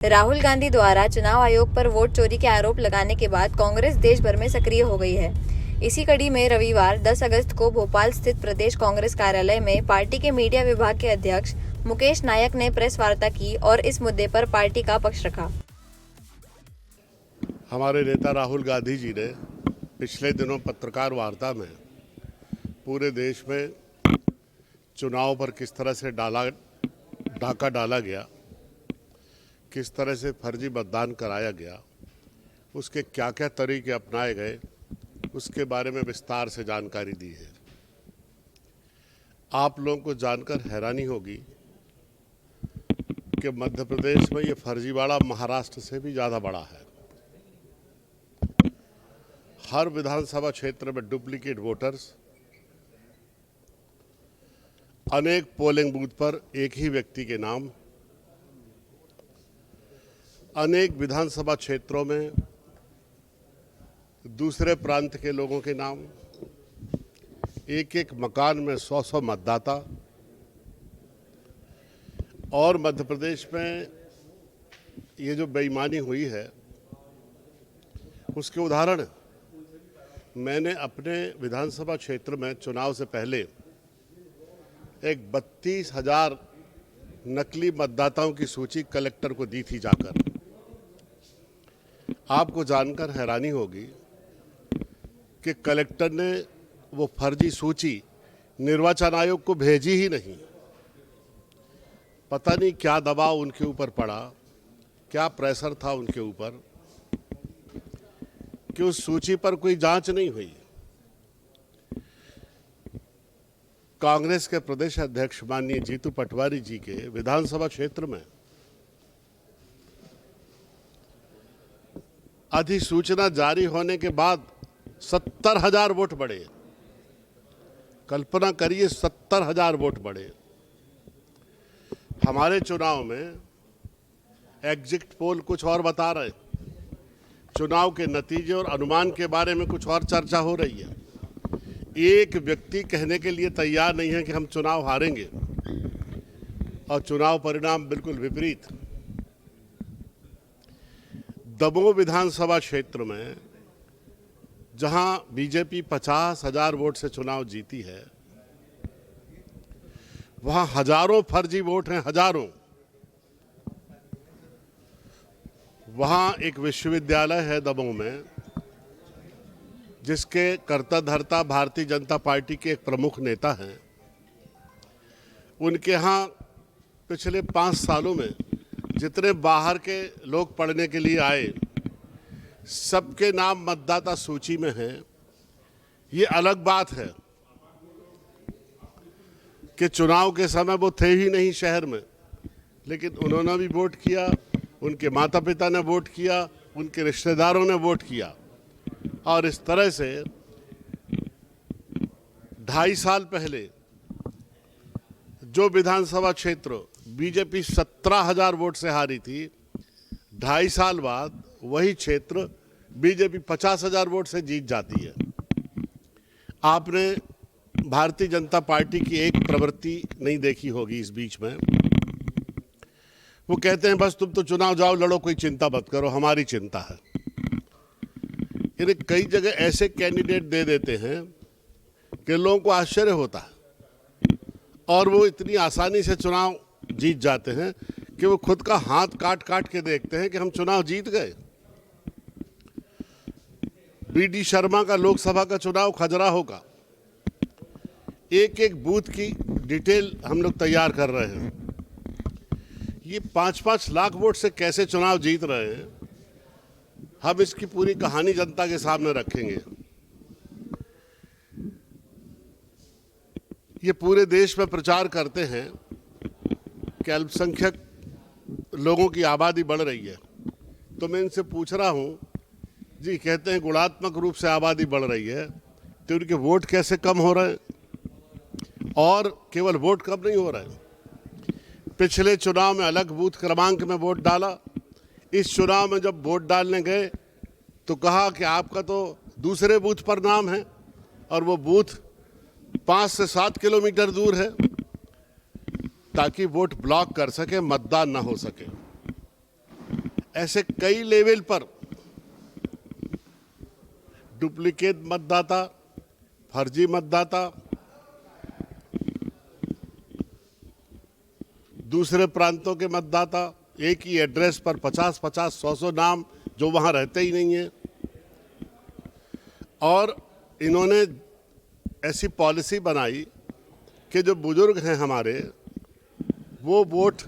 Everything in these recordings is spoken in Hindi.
राहुल गांधी द्वारा चुनाव आयोग पर वोट चोरी के आरोप लगाने के बाद कांग्रेस देश भर में सक्रिय हो गई है। इसी कड़ी में रविवार 10 अगस्त को भोपाल स्थित प्रदेश कांग्रेस कार्यालय में पार्टी के मीडिया विभाग के अध्यक्ष मुकेश नायक ने प्रेस वार्ता की और इस मुद्दे पर पार्टी का पक्ष रखा। हमारे नेता राहुल गांधी जी ने पिछले दिनों पत्रकार वार्ता में पूरे देश में चुनाव पर किस तरह से डाका डाला गया, किस तरह से फर्जी मतदान कराया गया, उसके क्या क्या तरीके अपनाए गए, उसके बारे में विस्तार से जानकारी दी है। आप लोगों को जानकर हैरानी होगी कि मध्य प्रदेश में ये फर्जीवाड़ा महाराष्ट्र से भी ज़्यादा बड़ा है। हर विधानसभा क्षेत्र में डुप्लीकेट वोटर्स, अनेक पोलिंग बूथ पर एक ही व्यक्ति के नाम, अनेक विधानसभा क्षेत्रों में दूसरे प्रांत के लोगों के नाम, एक एक मकान में 100-100 मतदाता। और मध्य प्रदेश में ये जो बेईमानी हुई है उसके उदाहरण मैंने अपने विधानसभा क्षेत्र में चुनाव से पहले एक 32,000 नकली मतदाताओं की सूची कलेक्टर को दी थी जाकर। आपको जानकर हैरानी होगी कि कलेक्टर ने वो फर्जी सूची निर्वाचन आयोग को भेजी ही नहीं। पता नहीं क्या दबाव उनके ऊपर पड़ा, क्या प्रेशर था उनके ऊपर कि उस सूची पर कोई जांच नहीं हुई। कांग्रेस के प्रदेश अध्यक्ष माननीय जीतू पटवारी जी के विधानसभा क्षेत्र में अधिसूचना जारी होने के बाद 70,000 वोट बढ़े। कल्पना करिए, 70,000 वोट बढ़े। हमारे चुनाव में एग्जिट पोल कुछ और बता रहे, चुनाव के नतीजे और अनुमान के बारे में कुछ और चर्चा हो रही है। एक व्यक्ति कहने के लिए तैयार नहीं है कि हम चुनाव हारेंगे और चुनाव परिणाम बिल्कुल विपरीत। दमोह विधानसभा क्षेत्र में जहां बीजेपी 50,000 वोट से चुनाव जीती है, वहां हजारों फर्जी वोट हैं, हजारों। वहां एक विश्वविद्यालय है दमोह में, जिसके कर्ता धर्ता भारतीय जनता पार्टी के एक प्रमुख नेता हैं। उनके यहाँ पिछले 5 सालों में जितने बाहर के लोग पढ़ने के लिए आए, सबके नाम मतदाता सूची में हैं। ये अलग बात है कि चुनाव के समय वो थे ही नहीं शहर में, लेकिन उन्होंने भी वोट किया, उनके माता पिता ने वोट किया, उनके रिश्तेदारों ने वोट किया। और इस तरह से 2.5 साल पहले जो विधानसभा क्षेत्र बीजेपी 17,000 वोट से हारी थी, 2.5 साल बाद वही क्षेत्र बीजेपी 50,000 वोट से जीत जाती है। आपने भारतीय जनता पार्टी की एक प्रवृत्ति नहीं देखी होगी इस बीच में। वो कहते हैं बस तुम तो चुनाव जाओ, लड़ो, कोई चिंता मत करो, हमारी चिंता है। इन्हें कई जगह ऐसे कैंडिडेट दे देते हैं कि लोगों को आश्चर्य होता है और वो इतनी आसानी से चुनाव जीत जाते हैं कि वो खुद का हाथ काट काट के देखते हैं कि हम चुनाव जीत गए। बीडी शर्मा का लोकसभा का चुनाव खजुराहो का, एक एक बूथ की डिटेल हम लोग तैयार कर रहे हैं। ये 5-5 लाख वोट से कैसे चुनाव जीत रहे हैं, हम इसकी पूरी कहानी जनता के सामने रखेंगे। ये पूरे देश में प्रचार करते हैं कि अल्पसंख्यक लोगों की आबादी बढ़ रही है। तो मैं इनसे पूछ रहा हूं, जी कहते हैं गुणात्मक रूप से आबादी बढ़ रही है, तो उनके वोट कैसे कम हो रहे हैं? और केवल वोट कम नहीं हो रहे हैं, पिछले चुनाव में अलग बूथ क्रमांक में वोट डाला, इस चुनाव में जब वोट डालने गए तो कहा कि आपका तो दूसरे बूथ पर नाम है और वो बूथ 5 से 7 किलोमीटर दूर है। ताकि वोट ब्लॉक कर सके, मतदान ना हो सके। ऐसे कई लेवल पर डुप्लीकेट मतदाता, फर्जी मतदाता, दूसरे प्रांतों के मतदाता, एक ही एड्रेस पर 50-50, 100-100 नाम जो वहाँ रहते ही नहीं हैं। और इन्होंने ऐसी पॉलिसी बनाई कि जो बुजुर्ग हैं हमारे, वो वोट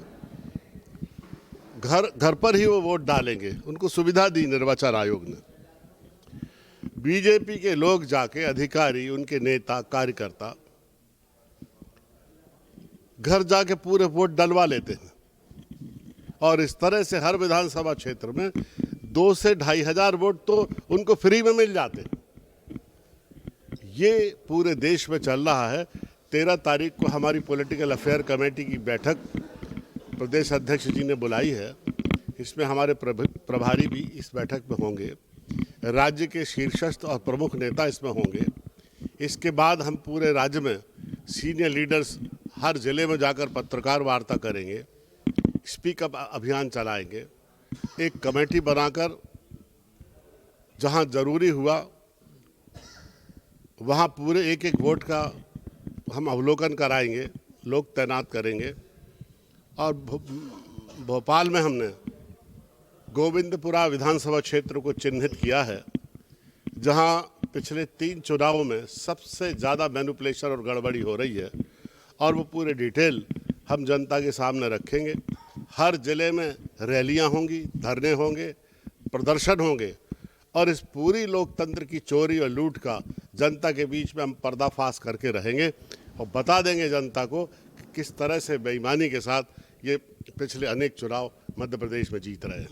घर पर ही वो वोट डालेंगे, उनको सुविधा दी निर्वाचन आयोग ने। बीजेपी के लोग जाके, अधिकारी, उनके नेता, कार्यकर्ता घर जाके पूरे वोट डलवा लेते हैं और इस तरह से हर विधानसभा क्षेत्र में 2 से 2,500 वोट तो उनको फ्री में मिल जाते हैं। ये पूरे देश में चल रहा है। 13 तारीख को हमारी पॉलिटिकल अफेयर कमेटी की बैठक प्रदेश अध्यक्ष जी ने बुलाई है। इसमें हमारे प्रभारी भी इस बैठक में होंगे, राज्य के शीर्षस्थ और प्रमुख नेता इसमें होंगे। इसके बाद हम पूरे राज्य में सीनियर लीडर्स हर जिले में जाकर पत्रकार वार्ता करेंगे, स्पीक अप अभियान चलाएंगे, एक कमेटी बनाकर जहां जरूरी हुआ वहां पूरे एक एक वोट का हम अवलोकन कराएंगे, लोग तैनात करेंगे। और भोपाल में हमने गोविंदपुरा विधानसभा क्षेत्र को चिन्हित किया है, जहां पिछले 3 चुनावों में सबसे ज़्यादा मैनिपुलेशन और गड़बड़ी हो रही है और वो पूरे डिटेल हम जनता के सामने रखेंगे। हर जिले में रैलियां होंगी, धरने होंगे, प्रदर्शन होंगे और इस पूरी लोकतंत्र की चोरी और लूट का जनता के बीच में हम पर्दाफाश करके रहेंगे और बता देंगे जनता को कि किस तरह से बेईमानी के साथ ये पिछले अनेक चुनाव मध्य प्रदेश में जीत रहे हैं।